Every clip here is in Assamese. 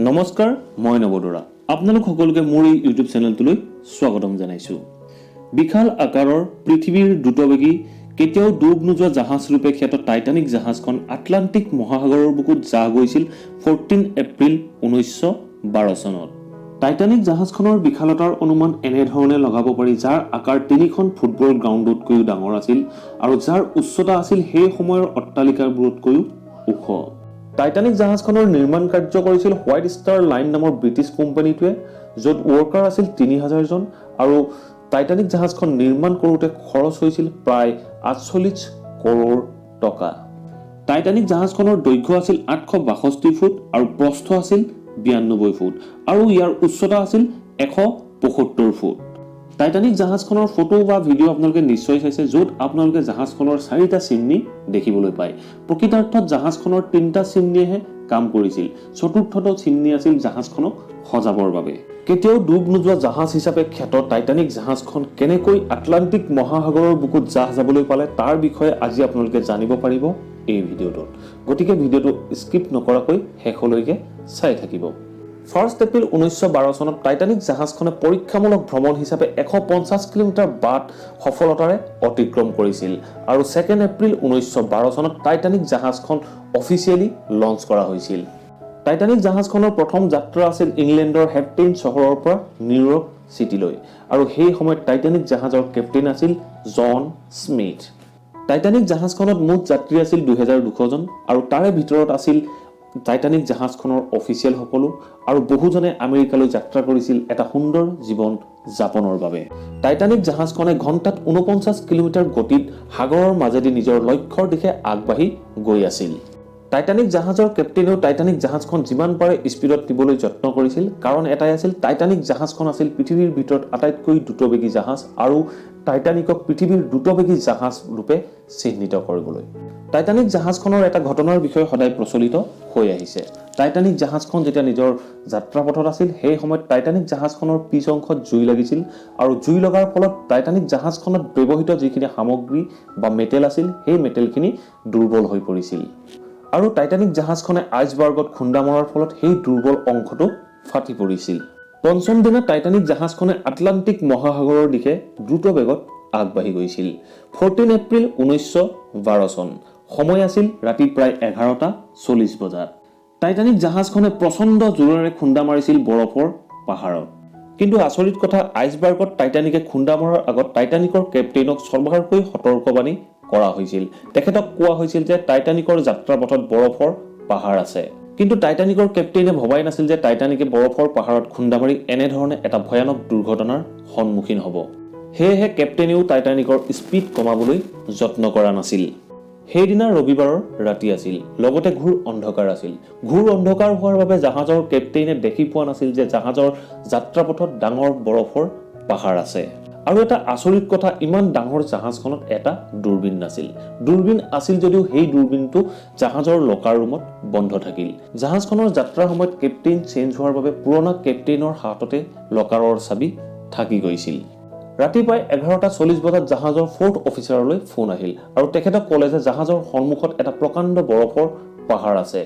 নমস্কাৰ, মই নৱদৰা। আপোনালোক সকলোকে মোৰ এই ইউটিউব চেনেলটোলৈ স্বাগতম জনাইছোঁ। বিশাল আকাৰৰ পৃথিৱীৰ দ্ৰুতবেগী কেতিয়াও ডুব নোযোৱা জাহাজ ৰূপে খ্যাত টাইটানিক জাহাজখন আটলাণ্টিক মহাসাগৰৰ বুকুত জাহ গৈছিল 14 এপ্ৰিল 1912 চনত। টাইটানিক জাহাজখনৰ বিশালতাৰ অনুমান এনেধৰণে লগাব পাৰি, যাৰ আকাৰ 3খন ফুটবল গ্ৰাউণ্ডতকৈও ডাঙৰ আছিল আৰু যাৰ উচ্চতা আছিল সেই সময়ৰ অট্টালিকাবোৰতকৈও ওখ। টাইটানিক জাহাজখনৰ নিৰ্মাণ কাৰ্য কৰিছিল হোৱাইট ষ্টাৰ লাইন নামৰ ব্ৰিটিছ কোম্পানীটোৱে, য'ত ৱৰ্কাৰ আছিল 3000 জন আৰু টাইটানিক জাহাজখন নিৰ্মাণ কৰোঁতে খৰচ হৈছিল প্ৰায় 48 কৰোৰ টকা। টাইটানিক জাহাজখনৰ দৈৰ্ঘ্য আছিল 862 ফুট আৰু প্ৰস্থ আছিল 92 ফুট আৰু ইয়াৰ উচ্চতা আছিল 175 ফুট। টাইটানিক জাহাজখনৰ ফটো বা ভিডিঅ' আপোনালোকে নিশ্চয় চাইছে, য'ত আপোনালোকে জাহাজখনৰ 4টা চিমনি দেখিবলৈ পায়। প্ৰকৃতাৰ্থত জাহাজখনৰ 3টা চিমনিয়েহে কাম কৰিছিল, চতুৰ্থটো চিমনি আছিল জাহাজখনক সজাবৰ বাবে। কেতিয়াও ডুব নোযোৱা জাহাজ হিচাপে খ্যাত টাইটানিক জাহাজখন কেনেকৈ আটলাণ্টিক মহাসাগৰৰ বুকুত জাহ যাবলৈ পালে তাৰ বিষয়ে আজি আপোনালোকে জানিব পাৰিব এই ভিডিঅ'টোত। গতিকে ভিডিঅ'টো স্কিপ নকৰাকৈ শেষলৈকে চাই থাকিব। 1 এপ্ৰিল 1912 চনত টাইটানিক জাহাজখনে পৰীক্ষামূলক ভ্ৰমণ হিচাপে 150 কিলোমিটাৰ বাট সফলতাৰে অতিক্ৰম কৰিছিল আৰু 2 এপ্ৰিল 1912 চনত টাইটানিক জাহাজখন অফিচিয়েলি লঞ্চ কৰা হৈছিল। টাইটানিক জাহাজখনৰ প্ৰথম যাত্ৰা আছিল ইংলেণ্ডৰ হেপটেইন চহৰৰ পৰা নিউয়ৰ্ক চিটিলৈ আৰু সেই সময়ত টাইটানিক জাহাজৰ কেপ্টেইন আছিল জন স্মিথ। টাইটানিক জাহাজখনত মুঠ যাত্ৰী আছিল 2200 জন আৰু তাৰে ভিতৰত আছিল টাইটানিক জাহাজখনৰ অফিচিয়েল সকলো আৰু বহুজনে আমেৰিকালৈ যাত্ৰা কৰিছিল এটা সুন্দৰ জীৱন যাপনৰ বাবে। টাইটানিক জাহাজখনে ঘণ্টাত 49 কিলোমিটাৰ গতিত সাগৰৰ মাজেদি নিজৰ লক্ষ্যৰ দিশে আগবাঢ়ি গৈ আছিল। টাইটানিক জাহাজৰ কেপ্টেইনেও টাইটানিক জাহাজখন যিমান পাৰে স্পীডত নিবলৈ যত্ন কৰিছিল, কাৰণ এটাই আছিল টাইটানিক জাহাজখন আছিল পৃথিৱীৰ ভিতৰত আটাইতকৈ দ্ৰুতবেগী জাহাজ আৰু টাইটানিকক পৃথিৱীৰ দ্ৰুতবেগী জাহাজ ৰূপে চিহ্নিত কৰিবলৈ। টাইটানিক জাহাজখনৰ এটা ঘটনাৰ বিষয়ে সদায় প্ৰচলিত হৈ আহিছে। টাইটানিক জাহাজখন যেতিয়া নিজৰ যাত্ৰাপথত আছিল, সেই সময়ত টাইটানিক জাহাজখনৰ পিছ অংশত জুই লাগিছিল আৰু জুই লগাৰ ফলত টাইটানিক জাহাজখনত ব্যৱহৃত যিখিনি সামগ্ৰী বা মেটেল আছিল, সেই মেটেলখিনি দুৰ্বল হৈ পৰিছিল আৰু টাইটানিক জাহাজখনে আইচবাৰ্গত খুন্দা মৰাৰ ফলত সেই দুৰ্বল অংশটো ফাটি পৰিছিল। পঞ্চম দিনা টাইটানিক জাহাজখনে আটলাণ্টিক মহাসাগৰৰ দিশে দ্ৰুত বেগত আগবাঢ়ি গৈছিল। 14 এপ্ৰিল 1912 চন, সময় আছিল ৰাতি প্ৰায় 11:40 বজাত। টাইটানিক জাহাজখনে প্ৰচণ্ড জোৰেৰে খুন্দা মাৰিছিল বৰফৰ পাহাৰত। কিন্তু আচৰিত কথা, আইচবাৰ্গত টাইটানিকে খুন্দা মৰাৰ আগত টাইটানিকৰ কেপ্টেইনক চৰকাৰকৈ সতৰ্কবাণী কৰা হৈছিল। তেখেতক কোৱা হৈছিল যে টাইটানিকৰ যাত্ৰাপথত বৰফৰ পাহাৰ আছে। কিন্তু টাইটানিকৰ কেপ্টেইনে ভবাই নাছিল যে টাইটানিকে বৰফৰ পাহাৰত খুন্দা মাৰি এনেধৰণে এটা ভয়ানক দুৰ্ঘটনাৰ সন্মুখীন হ'ব। সেয়েহে কেপ্টেইনেও টাইটানিকৰ স্পীড কমাবলৈ যত্ন কৰা নাছিল। সেইদিনা ৰবিবাৰৰ ৰাতি আছিল, লগতে ঘোৰ অন্ধকাৰ আছিল। ঘোৰ অন্ধকাৰ হোৱাৰ বাবে জাহাজৰ কেপ্টেইনে দেখি পোৱা নাছিল যে জাহাজৰ যাত্ৰাপথত ডাঙৰ বৰফৰ পাহাৰ আছে। আৰু এটা আচৰিত কথা, ইমান ডাঙৰ জাহাজখনত এটা দূৰবীণ নাছিল। দূৰবীণ আছিল যদিও সেই দূৰবীণটো জাহাজৰ লকাৰ ৰুমত বন্ধ থাকিল। জাহাজখনৰ যাত্ৰাৰ সময়ত কেপ্টেইন চেঞ্জ হোৱাৰ বাবে পুৰণা কেপ্টেইনৰ হাততে লকাৰৰ চাবি থাকি গৈছিল। ৰাতিপুৱাই 11:40 বজাত জাহাজৰ 4th অফিচাৰলৈ ফোন আহিল আৰু তেখেতক ক'লে যে জাহাজৰ সন্মুখত এটা প্ৰকাণ্ড বৰফৰ পাহাৰ আছে।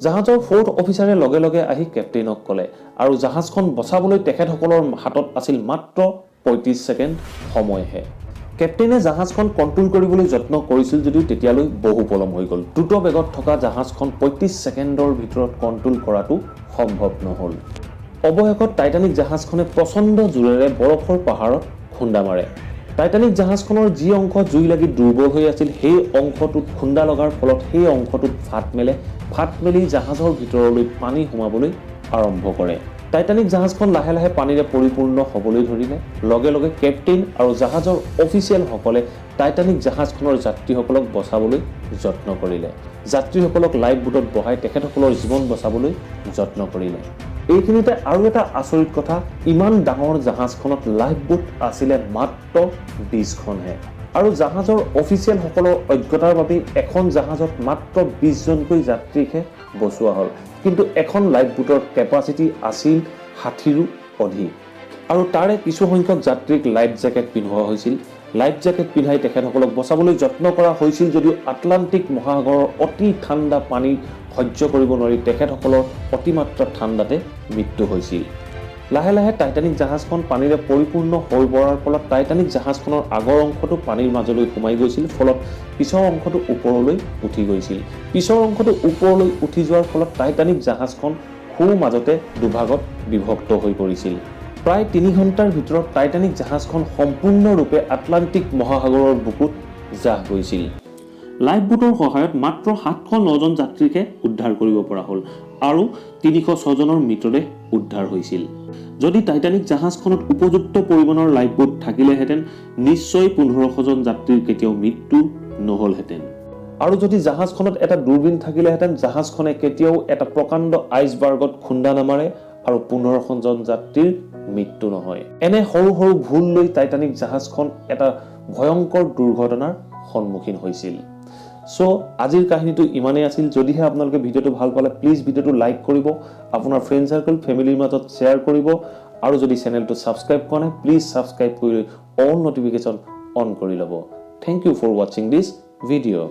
জাহাজৰ 4th অফিচাৰে লগে লগে আহি কেপ্টেইনক ক'লে আৰু জাহাজখন বচাবলৈ তেখেতসকলৰ হাতত আছিল মাত্ৰ 35 ছেকেণ্ড সময়হে। কেপ্টেইনে জাহাজখন কণ্ট্ৰোল কৰিবলৈ যত্ন কৰিছিল যদিও তেতিয়ালৈ বহু পলম হৈ গ'ল। দ্ৰুত বেগত থকা জাহাজখন 35 ছেকেণ্ডৰ ভিতৰত কণ্ট্ৰোল কৰাটো সম্ভৱ নহ'ল। অৱশেষত টাইটানিক জাহাজখনে প্ৰচণ্ড জোৰেৰে বৰফৰ পাহাৰত খুন্দা মাৰে। টাইটানিক জাহাজখনৰ যি অংশ জুই লাগি দুৰ্বল হৈ আছিল, সেই অংশটোত খুন্দা লগাৰ ফলত সেই অংশটোত ফাট মেলে। ফাট মেলি জাহাজৰ ভিতৰলৈ পানী সোমাবলৈ আৰম্ভ কৰে। টাইটানিক জাহাজখন লাহে লাহে পানীৰে পৰিপূৰ্ণ হ'বলৈ ধৰিলে। লগে লগে কেপ্টেইন আৰু জাহাজৰ অফিচিয়েলসকলে টাইটানিক জাহাজখনৰ যাত্ৰীসকলক বচাবলৈ যত্ন কৰিলে। যাত্ৰীসকলক লাইফ বুটত বহাই তেখেতসকলৰ জীৱন বচাবলৈ যত্ন কৰিলে। এইখিনিতে আৰু এটা আচৰিত কথা, ইমান ডাঙৰ জাহাজখনত লাইফ বুট আছিলে মাত্ৰ 20খনহে আৰু জাহাজৰ অফিচিয়েলসকলৰ অজ্ঞতাৰ বাবে এখন জাহাজত মাত্ৰ 20 জনকৈ যাত্ৰীকহে বচোৱা হ'ল। কিন্তু এখন লাইফ বুটৰ কেপাচিটি আছিল 60ৰো অধিক আৰু তাৰে কিছু সংখ্যক যাত্ৰীক লাইফ জেকেট পিন্ধোৱা হৈছিল লাইফ জেকেট পিন্ধাই তেখেতসকলক বচাবলৈ যত্ন কৰা হৈছিল যদিও আটলান্টিক মহাসাগৰৰ অতি ঠাণ্ডা পানী সহ্য কৰিব নোৱাৰি তেখেতসকলৰ অতিমাত্ৰা ঠাণ্ডাতে মৃত্যু হৈছিল। লাহে লাহে টাইটানিক জাহাজখন পানীৰে পৰিপূৰ্ণ হৈ পৰাৰ ফলত টাইটানিক জাহাজখনৰ আগৰ অংশটো পানীৰ মাজলৈ সোমাই গৈছিল, ফলত পিছৰ অংশটো ওপৰলৈ উঠি গৈছিল। পিছৰ অংশটো ওপৰলৈ উঠি যোৱাৰ ফলত টাইটানিক জাহাজখন মাজতে দুভাগত বিভক্ত হৈ পৰিছিল। প্ৰায় 3 ঘণ্টাৰ ভিতৰত টাইটানিক জাহাজখন সম্পূৰ্ণৰূপে আটলান্টিক মহাসাগৰৰ বুকুত জাহ গৈছিল। লাইফ বুটৰ সহায়ত মাত্ৰ 709 জন যাত্ৰীকে উদ্ধাৰ কৰিব পৰা হ'ল আৰু 306 জনৰ মৃতদেহ উদ্ধাৰ হৈছিল। যদি টাইটানিক জাহাজখনত উপযুক্ত পৰিমাণৰ লাইফ বুট থাকিলেহেঁতেন নিশ্চয় 1500 জন যাত্ৰীৰ কেতিয়াও মৃত্যু নহলহেঁতেন। আৰু যদি জাহাজখনত এটা দূৰবীণ থাকিলেহেঁতেন জাহাজখনে কেতিয়াও এটা প্ৰকাণ্ড আইচবাৰ্গত খুন্দা নামাৰে আৰু 1500 জন যাত্ৰীৰ মৃত্যু নহয়। এনে সৰু সৰু ভুল লৈ টাইটানিক জাহাজখন এটা ভয়ংকৰ দুৰ্ঘটনাৰ সন্মুখীন হৈছিল। সো আজিৰ কাহিনীটো ইমানেই আছিল। যদিহে আপোনালোকে ভিডিঅ'টো ভাল পালে প্লিজ ভিডিঅ'টো লাইক কৰিব, আপোনাৰ ফ্ৰেণ্ড সাৰ্কেল ফেমিলিৰ মাজত শ্বেয়াৰ কৰিব আৰু যদি চেনেলটো ছাবস্ক্ৰাইব কৰা নাই প্লিজ ছাবস্ক্ৰাইব কৰি অল নটিফিকেশ্যন অন কৰি ল'ব। থেংক ইউ ফৰ ৱাচিং দিছ ভিডিঅ'।